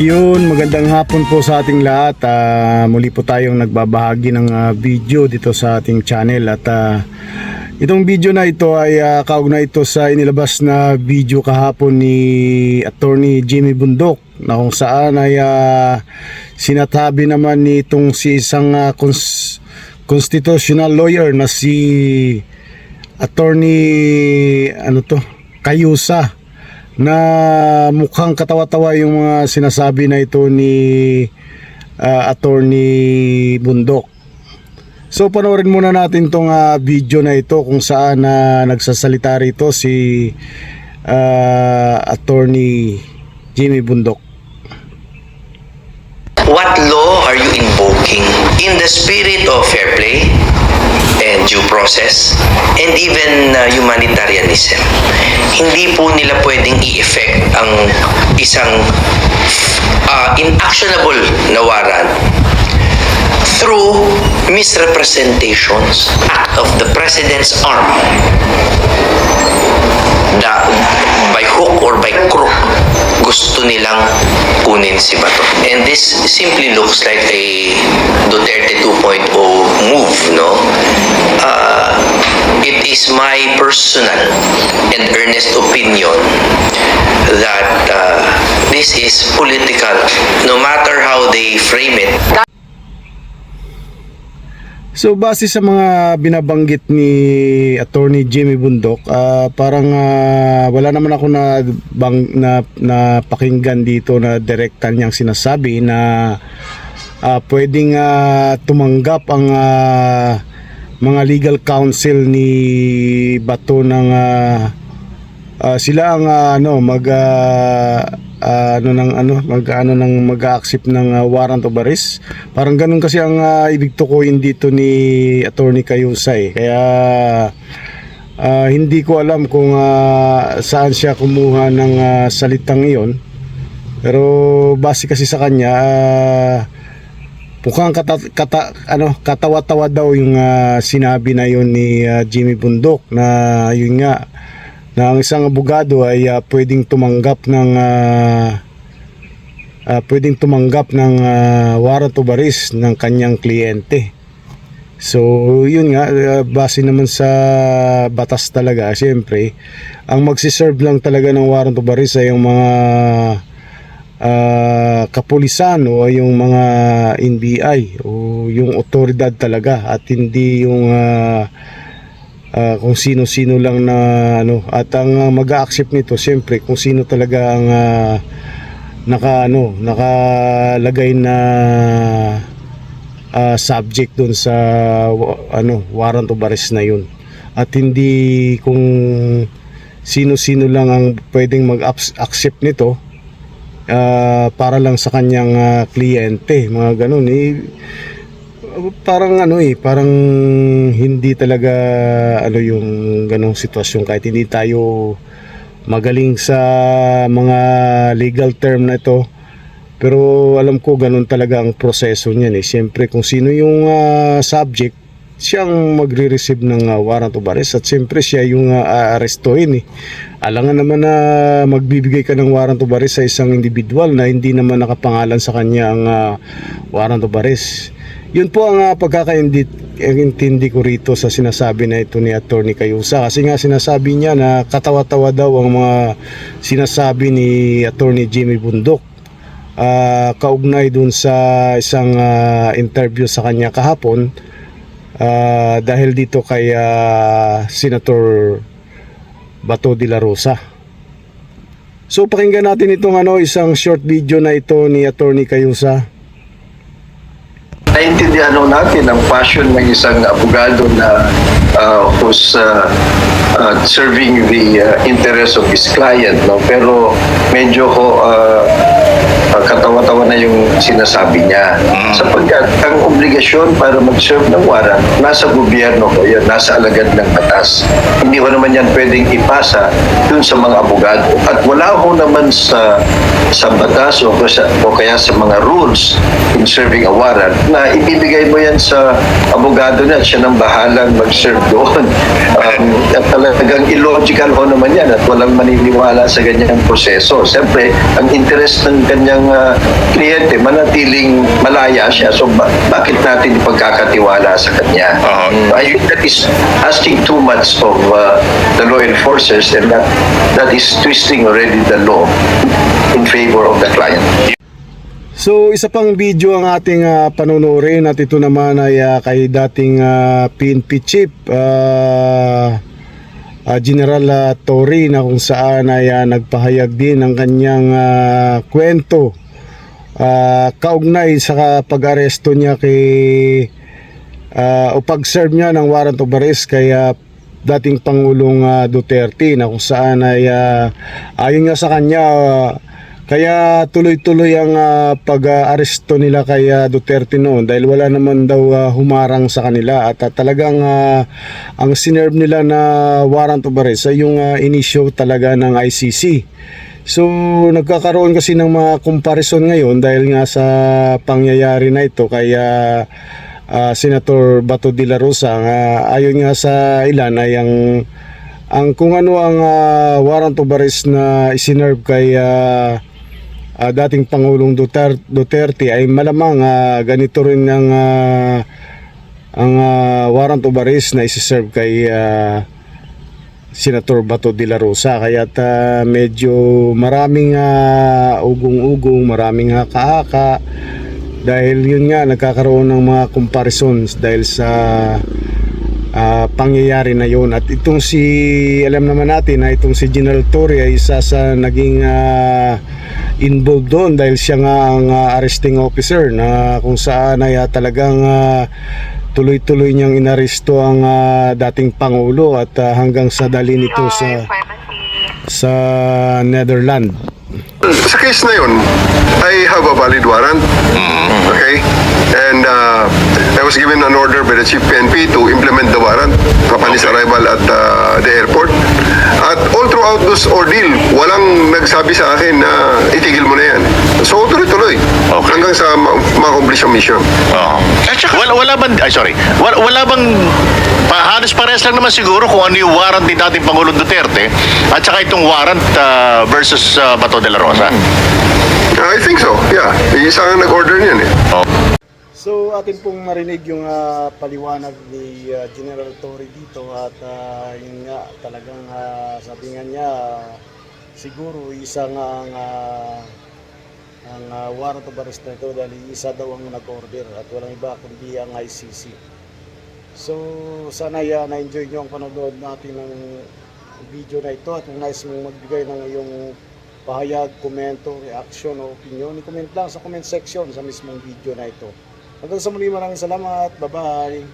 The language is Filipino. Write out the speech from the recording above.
Yun, magandang hapon po sa ating lahat. Muli po tayong nagbabahagi ng video dito sa ating channel. At itong video na ito ay kaugnay ito sa inilabas na video kahapon ni Attorney Jimmy Bundok, na kung saan ay sinatabi naman nitong si isang constitutional lawyer na si Attorney Cayusa, na mukhang katawa-tawa yung mga sinasabi na ito ni Attorney Bundok. So panoorin muna natin tong video na ito kung saan nagsasalita rito si Attorney Jimmy Bundok. What law are you invoking in the spirit of fair play and due process and even humanitarianism? Hindi po nila pwedeng i-effect ang isang inactionable na warrant through misrepresentations, act of the President's arm, by hook or by crook gusto nilang kunin si Bato. And this simply looks like a Duterte 2.0 move, no? It is my personal and earnest opinion that this is political, no matter how they frame it. So base sa mga binabanggit ni Attorney Jimmy Bundok, parang wala naman ako na pakinggan dito na direktan niyang sinasabi na pwedeng tumanggap ang mga legal counsel ni Bato ng sila ang mag-accept ng warrant of arrest. Parang ganun kasi ang ibig tukuyin dito ni Attorney Cayusa Kaya hindi ko alam kung saan siya kumuha ng salitang iyon. Pero base kasi sa kanya, mukhang katawa-tawa daw yung sinabi na yun ni Jimmy Bundok, na yun nga, na ang isang abogado ay pwedeng tumanggap ng warrant of arrest ng kanyang kliyente. So yun nga, base naman sa batas talaga, siyempre ang magsiserve lang talaga ng warrant of arrest ay yung mga kapulisan o yung mga NBI o yung otoridad talaga, at hindi yung kung sino-sino lang na at ang mag-a-accept nito siyempre kung sino talaga ang nakalagay na subject dun sa warrant of arrest na yun, at hindi kung sino-sino lang ang pwedeng mag-accept nito para lang sa kanyang kliyente, mga ganun parang hindi talaga yung ganong sitwasyon, kahit hindi tayo magaling sa mga legal term na ito. Pero alam ko ganun talaga ang proseso niyan Siyempre kung sino yung subject, siyang magre-receive ng warrant of arrest, at siyempre siya yung aarestuhin Alangan naman na magbibigay ka ng warrant of arrest sa isang individual na hindi naman nakapangalan sa kanya ang warrant of arrest. Yun po ang pagkakaintindi ko rito sa sinasabi na ito ni Attorney Cayusa, kasi nga sinasabi niya na katawa-tawa daw ang mga sinasabi ni Attorney Jimmy Bundok kaugnay dun sa isang interview sa kanya kahapon dahil dito kay Senator Bato de la Rosa. So pakinggan natin itong isang short video na ito ni Attorney Cayusa. Naintindihan natin ang passion ng isang abogado na who's serving the interest of his client, no? Pero medyo katawa-tawa na yung sinasabi niya. Sapagkat ang obligasyon para mag-serve ng warrant, nasa gobyerno ko yun, nasa alagad ng batas. Hindi ko naman yan pwedeng ipasa dun sa mga abogado. At wala ho naman sa batas o kaya sa mga rules in serving a warrant na ibibigay mo yan sa abogado na siya nang bahalang mag-serve doon. At talagang illogical ho naman yan at walang maniniwala sa ganyang proseso. Siyempre, ang interest ng kanyang kliyente manatiling malaya siya. So, bakit natin ipagkakatiwala sa kanya? I think that is asking too much of the law enforcers, and that is twisting already the law in favor of the client. So isa pang video ang ating panonoorin at ito naman ay kay dating PNP Chief General Torre, na kung saan ay nagpahayag din ng kanyang kwento kaugnay sa pag-aresto niya o pag-serve niya ng warrant of arrest kay dating Pangulong Duterte, na kung saan ay ayon nga sa kanya kaya tuloy-tuloy ang pag-aresto nila kay Duterte noon dahil wala naman daw humarang sa kanila at talagang ang sinerve nila na warrant of arrest ay yung inisyo talaga ng ICC. So nagkakaroon kasi ng mga comparison ngayon dahil nga sa pangyayari na ito kay Senator Bato de la Rosa. Ayon nga sa ilan ay ang kung ano ang warrant of arrest na isinerve kay dating Pangulong Duterte ay malamang ganito rin ang warrant of arrest na isiserve kay Senator Bato de la Rosa. Kaya medyo maraming ugong-ugong, maraming haka-haka dahil yun nga nagkakaroon ng mga comparisons dahil sa pangyayari na yun. At itong alam naman natin na itong si General Torre ay isa sa naging involved doon dahil siya nga ang arresting officer, na kung saan ay talagang tuloy-tuloy niyang inaresto ang dating Pangulo at hanggang sa dali nito sa Netherlands. Sa case na yun, I have a valid warrant. Okay? And I was given an order by the Chief PNP to implement the warrant upon his arrival at the airport. At all throughout this ordeal, walang nagsabi sa akin na itigil mo na yan. So tuloy-tuloy. Okay. Hanggang sa ma-accomplish ang mission. Wala bang, wala bang, halos parehas lang naman siguro kung ano yung warrant ni dating Pangulong Duterte at saka itong warrant versus Bato de la Rosa. I think so, yeah. Isa ang nag-order niyan eh. So atin pong narinig yung paliwanag ni General Torre dito at yun nga talagang sabi nga niya siguro isang ang warrant of arrest na ito dahil isa daw ang nag-order at walang iba kundi ang ICC. So sana na-enjoy nyo ang panonood natin ng video na ito at kung nais mong magbigay ng iyong pahayag, komento, reaction o opinion, i-comment lang sa comment section sa mismong video na ito. Hanggang sa muli, maraming salamat. Bye-bye.